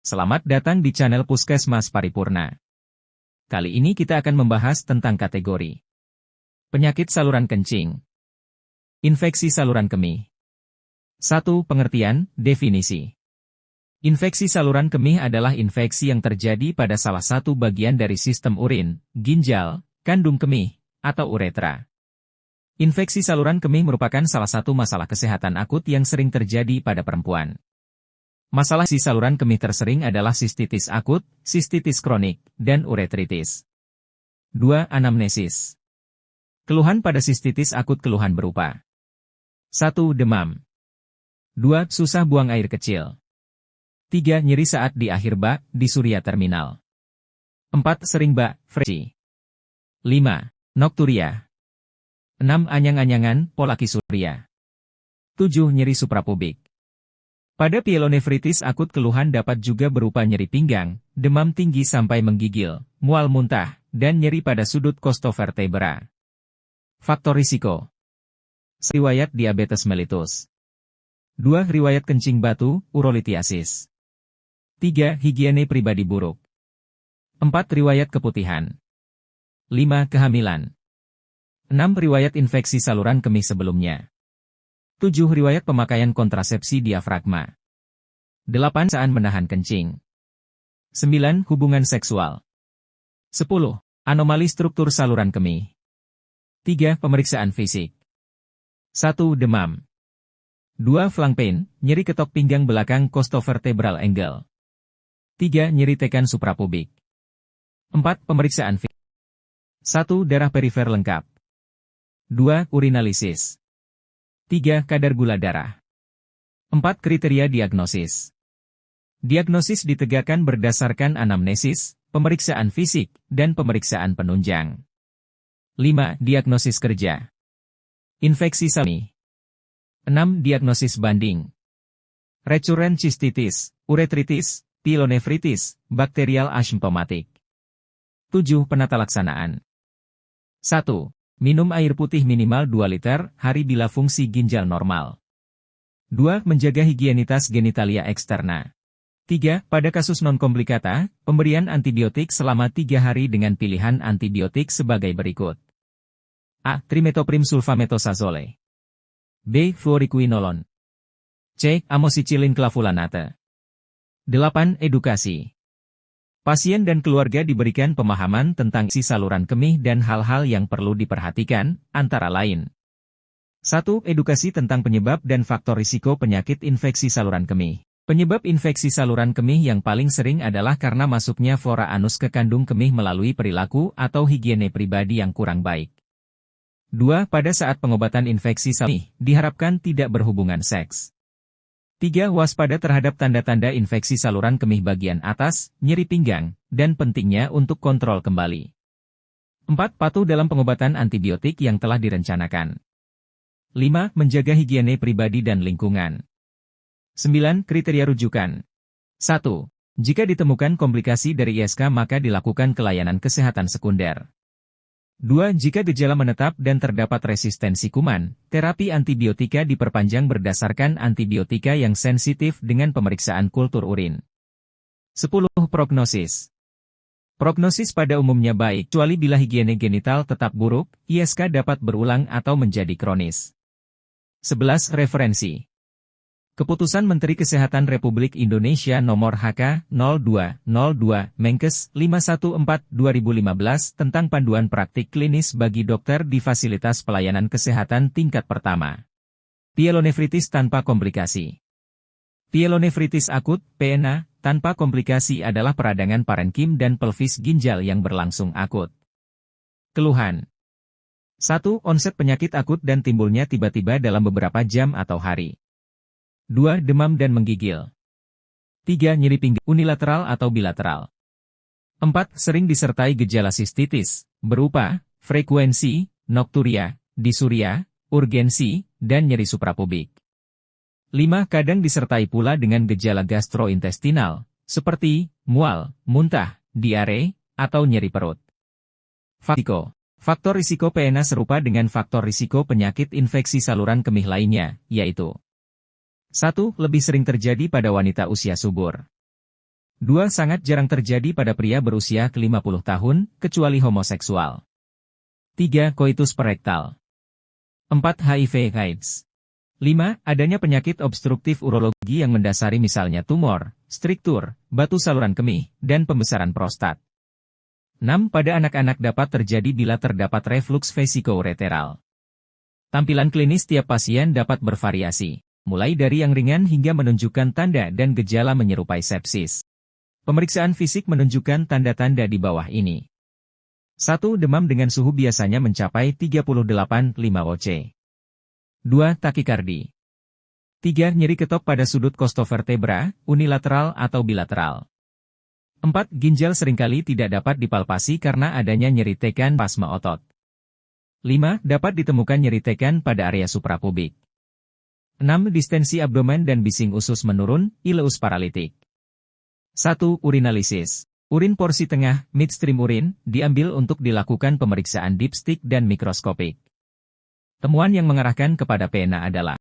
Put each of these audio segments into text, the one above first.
Selamat datang di channel Puskesmas Paripurna. Kali ini kita akan membahas tentang kategori penyakit saluran kencing. Infeksi saluran kemih. 1. Pengertian, definisi. Infeksi saluran kemih adalah infeksi yang terjadi pada salah satu bagian dari sistem urin, ginjal, kandung kemih, atau uretra. Infeksi saluran kemih merupakan salah satu masalah kesehatan akut yang sering terjadi pada perempuan. Masalah si saluran kemih tersering adalah sistitis akut, sistitis kronik, dan uretritis. 2. Anamnesis. Keluhan pada sistitis akut. Keluhan berupa 1. Demam. 2. Susah buang air kecil. 3. Nyeri saat di akhir bak, disuria terminal. 4. Sering bak, freci. 5. Nokturia. 6. Anyang-anyangan, polakisuria. 7. Nyeri suprapubik. Pada pielonefritis akut keluhan dapat juga berupa nyeri pinggang, demam tinggi sampai menggigil, mual muntah, dan nyeri pada sudut costovertebra. Faktor risiko. Riwayat diabetes mellitus. 2. Riwayat kencing batu, urolitiasis. 3. Higiene pribadi buruk. 4. Riwayat keputihan. 5. Kehamilan. 6. Riwayat infeksi saluran kemih sebelumnya. 7. Riwayat pemakaian kontrasepsi diafragma. 8. Saat menahan kencing. 9. Hubungan seksual. 10. Anomali struktur saluran kemih. 3. Pemeriksaan fisik. 1. Demam. 2. Flank pain, nyeri ketok pinggang belakang costovertebral angle. 3. Nyeri tekan suprapubik. 4. Pemeriksaan fisik. 1. Darah perifer lengkap. 2. Urinalisis. 3. Kadar gula darah. 4. Kriteria diagnosis. Diagnosis ditegakkan berdasarkan anamnesis, pemeriksaan fisik, dan pemeriksaan penunjang. 5. Diagnosis kerja. Infeksi saluran. 6. Diagnosis banding. Recurrent cystitis, uretritis, pielonefritis, bakterial asymptomatik. 7. Penata laksanaan. 1. Minum air putih minimal 2 liter hari bila fungsi ginjal normal. 2. Menjaga higienitas genitalia eksterna. 3. Pada kasus non-komplikata, pemberian antibiotik selama 3 hari dengan pilihan antibiotik sebagai berikut. A. Trimetoprim sulfametosazole. B. Fluoriquinolone. C. Amoxicillin clavulanate. 8. Edukasi. Pasien dan keluarga diberikan pemahaman tentang isi saluran kemih dan hal-hal yang perlu diperhatikan, antara lain. 1. Edukasi tentang penyebab dan faktor risiko penyakit infeksi saluran kemih. Penyebab infeksi saluran kemih yang paling sering adalah karena masuknya flora anus ke kandung kemih melalui perilaku atau higiene pribadi yang kurang baik. 2. Pada saat pengobatan infeksi saluran kemih, diharapkan tidak berhubungan seks. 3. Waspada terhadap tanda-tanda infeksi saluran kemih bagian atas, nyeri pinggang, dan pentingnya untuk kontrol kembali. 4. Patuh dalam pengobatan antibiotik yang telah direncanakan. 5. Menjaga higiene pribadi dan lingkungan. 9. Kriteria rujukan. 1. Jika ditemukan komplikasi dari ISK maka dilakukan kelayanan kesehatan sekunder. 2. Jika gejala menetap dan terdapat resistensi kuman, terapi antibiotika diperpanjang berdasarkan antibiotika yang sensitif dengan pemeriksaan kultur urin. 10. Prognosis. Prognosis pada umumnya baik, kecuali bila higiene genital tetap buruk, ISK dapat berulang atau menjadi kronis. 11. Referensi. Keputusan Menteri Kesehatan Republik Indonesia Nomor HK-02-02, Menkes 514/2015 tentang panduan praktik klinis bagi dokter di fasilitas pelayanan kesehatan tingkat pertama. Pielonefritis tanpa komplikasi. Pielonefritis akut, PNA, tanpa komplikasi adalah peradangan parenkim dan pelvis ginjal yang berlangsung akut. Keluhan. 1. Onset penyakit akut dan timbulnya tiba-tiba dalam beberapa jam atau hari. 2. Demam dan menggigil. 3. Nyeri pinggang, unilateral atau bilateral. 4. Sering disertai gejala sistitis, berupa frekuensi, nokturia, disuria, urgensi, dan nyeri suprapubik. 5. Kadang disertai pula dengan gejala gastrointestinal, seperti mual, muntah, diare, atau nyeri perut. Faktor risiko PNA serupa dengan faktor risiko penyakit infeksi saluran kemih lainnya, yaitu 1. Lebih sering terjadi pada wanita usia subur. 2. Sangat jarang terjadi pada pria berusia ke-50 tahun, kecuali homoseksual. 3. Koitus perektal. 4. HIV/AIDS. 5. Adanya penyakit obstruktif urologi yang mendasari misalnya tumor, struktur, batu saluran kemih, dan pembesaran prostat. 6. Pada anak-anak dapat terjadi bila terdapat reflux vesiko-ureteral. Tampilan klinis tiap pasien dapat bervariasi, mulai dari yang ringan hingga menunjukkan tanda dan gejala menyerupai sepsis. Pemeriksaan fisik menunjukkan tanda-tanda di bawah ini. 1. Demam dengan suhu biasanya mencapai 38,5 oC. 2. Takikardi. 3. Nyeri ketok pada sudut costovertebra, unilateral atau bilateral. 4. Ginjal seringkali tidak dapat dipalpasi karena adanya nyeri tekan pasma otot. 5. Dapat ditemukan nyeri tekan pada area suprapubik. 6. Distensi abdomen dan bising usus menurun, ileus paralitik. 1. Urinalisis. Urin porsi tengah, midstream urin, diambil untuk dilakukan pemeriksaan dipstick dan mikroskopik. Temuan yang mengarahkan kepada PNA adalah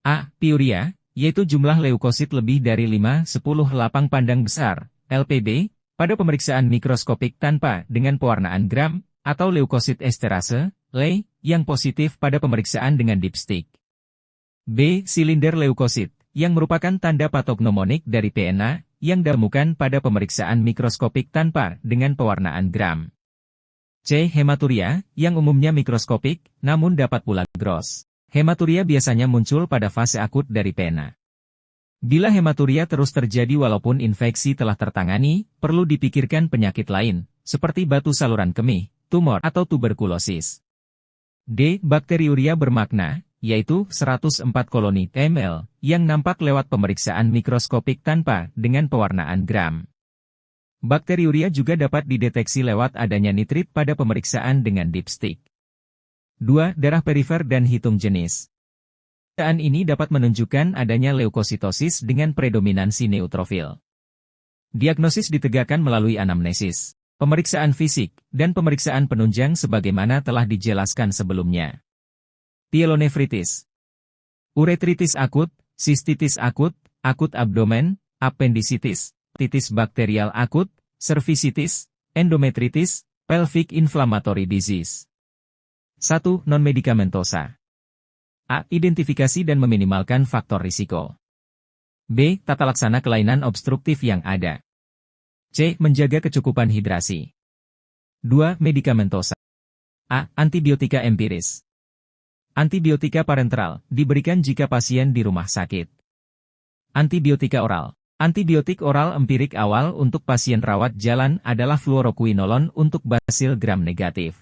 A. Piuria, yaitu jumlah leukosit lebih dari 5/10 lapang pandang besar, LPB, pada pemeriksaan mikroskopik tanpa dengan pewarnaan gram, atau leukosit esterase, LE, yang positif pada pemeriksaan dengan dipstick. B. Silinder leukosit, yang merupakan tanda patognomonik dari PNA, yang ditemukan pada pemeriksaan mikroskopik tanpa dengan pewarnaan gram. C. Hematuria, yang umumnya mikroskopik, namun dapat pula gross. Hematuria biasanya muncul pada fase akut dari PNA. Bila hematuria terus terjadi walaupun infeksi telah tertangani, perlu dipikirkan penyakit lain, seperti batu saluran kemih, tumor atau tuberkulosis. D. Bakteriuria bermakna, yaitu 104 koloni ml, yang nampak lewat pemeriksaan mikroskopik tanpa dengan pewarnaan gram. Bakteriuria juga dapat dideteksi lewat adanya nitrit pada pemeriksaan dengan dipstick. 2. Darah perifer dan hitung jenis. Pemeriksaan ini dapat menunjukkan adanya leukositosis dengan predominansi neutrofil. Diagnosis ditegakkan melalui anamnesis, pemeriksaan fisik, dan pemeriksaan penunjang sebagaimana telah dijelaskan sebelumnya. Pielonefritis. Uretritis akut, sistitis akut, akut abdomen, appendisitis, titis bakterial akut, cervicitis, endometritis, pelvic inflammatory disease. 1. Non-medikamentosa. A. Identifikasi dan meminimalkan faktor risiko. B. Tata laksana kelainan obstruktif yang ada. C. Menjaga kecukupan hidrasi. 2. Medikamentosa. A. Antibiotika empiris. Antibiotika parenteral, diberikan jika pasien di rumah sakit. Antibiotika oral. Antibiotik oral empirik awal untuk pasien rawat jalan adalah fluoroquinolone untuk basil gram negatif.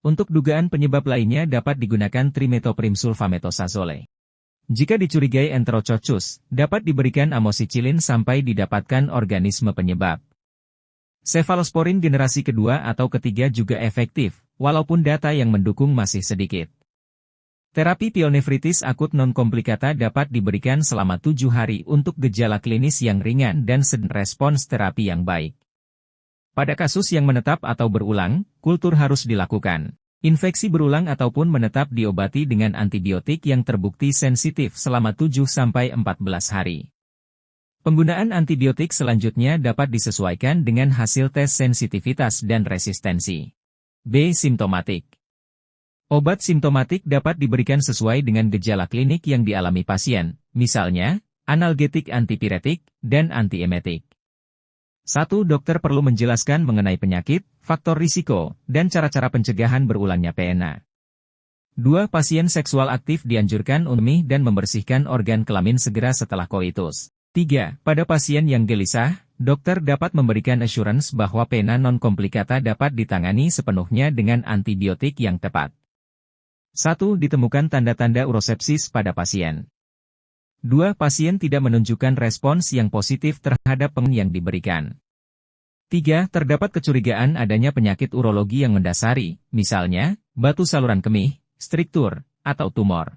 Untuk dugaan penyebab lainnya dapat digunakan trimetoprim sulfametosazole. Jika dicurigai enterococcus, dapat diberikan amoxicillin sampai didapatkan organisme penyebab. Cefalosporin generasi kedua atau ketiga juga efektif, walaupun data yang mendukung masih sedikit. Terapi pielonefritis akut non-komplikata dapat diberikan selama 7 hari untuk gejala klinis yang ringan dan sedang respons terapi yang baik. Pada kasus yang menetap atau berulang, kultur harus dilakukan. Infeksi berulang ataupun menetap diobati dengan antibiotik yang terbukti sensitif selama 7-14 hari. Penggunaan antibiotik selanjutnya dapat disesuaikan dengan hasil tes sensitivitas dan resistensi. B. Simptomatik. Obat simptomatik dapat diberikan sesuai dengan gejala klinik yang dialami pasien, misalnya, analgetik antipiretik, dan antiemetik. 1. Dokter perlu menjelaskan mengenai penyakit, faktor risiko, dan cara-cara pencegahan berulangnya PNA. 2. Pasien seksual aktif dianjurkan untuk dan membersihkan organ kelamin segera setelah koitus. 3. Pada pasien yang gelisah, dokter dapat memberikan assurance bahwa PNA non-komplikata dapat ditangani sepenuhnya dengan antibiotik yang tepat. 1. Ditemukan tanda-tanda urosepsis pada pasien. 2. Pasien tidak menunjukkan respons yang positif terhadap pengobatan yang diberikan. 3. Terdapat kecurigaan adanya penyakit urologi yang mendasari, misalnya, batu saluran kemih, struktur, atau tumor.